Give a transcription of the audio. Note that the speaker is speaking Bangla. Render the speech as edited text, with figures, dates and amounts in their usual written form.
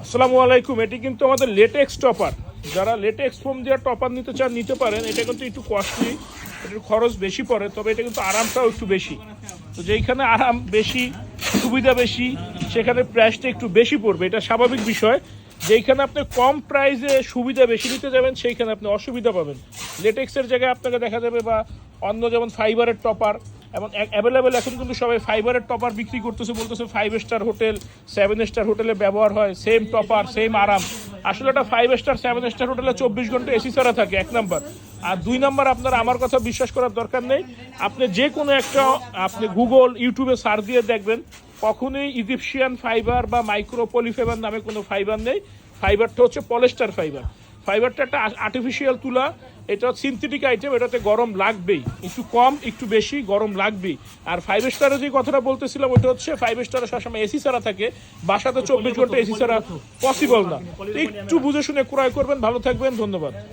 আসসালামু আলাইকুম। এটি কিন্তু আমাদের লেটেক্স টপার। যারা লেটেক্স ফোম দিয়ে টপার নিতে চান নিতে পারেন। এটা কিন্তু একটু কস্টলি, এটার খরচ বেশি পড়ে, তবে এটা কিন্তু আরামটাও একটু বেশি। তো যেইখানে আরাম বেশি, সুবিধা বেশি, সেখানে প্রাইসটা একটু বেশি পড়বে, এটা স্বাভাবিক বিষয়। যেইখানে আপনি কম প্রাইসে সুবিধা বেশি নিতে যাবেন সেইখানে আপনি অসুবিধা পাবেন। লেটেক্সের জায়গায় আপনাকে দেখা যাবে বা অন্য যেমন ফাইবারের টপার এবং অ্যাভেলেবেল এখন কিন্তু সবাই ফাইবারের টপার বিক্রি করতেছে, বলতেছে 5 স্টার হোটেল 7 স্টার হোটেলে ব্যবহার হয়, সেম টপার সেম আরাম। আসলে এটা 5 স্টার 7 স্টার হোটেলে 24 ঘন্টা এসি ছাড়া থাকে, 1 নাম্বার। আর 2 নাম্বার, আপনার আমার কথা বিশ্বাস করার দরকার নেই। আপনি যে কোনো একটা আপনি গুগল ইউটিউবে সার্চ দিয়ে দেখবেন, কখনোই ইজিপশিয়ান ফাইবার বা মাইক্রো পলিফাইবার নামে কোনো ফাইবার নেই। ফাইবারটা হচ্ছে পলিস্টার ফাইবার। ফাইবারটা একটা আর্টিফিশিয়াল তুলা, এটা সিনথেটিক আইটেম, এটাতে গরম লাগবেই, একটু কম একটু বেশি গরম লাগবেই। আর 5 স্টারের যে কথাটা বলতেছিলাম ওটা হচ্ছে 5 স্টারে সবসময় এসি ছাড়া থাকে, বাসাতে 24 ঘন্টা এসি ছাড়া পসিবল না। একটু বুঝে শুনে ক্রয় করবেন। ভালো থাকবেন, ধন্যবাদ।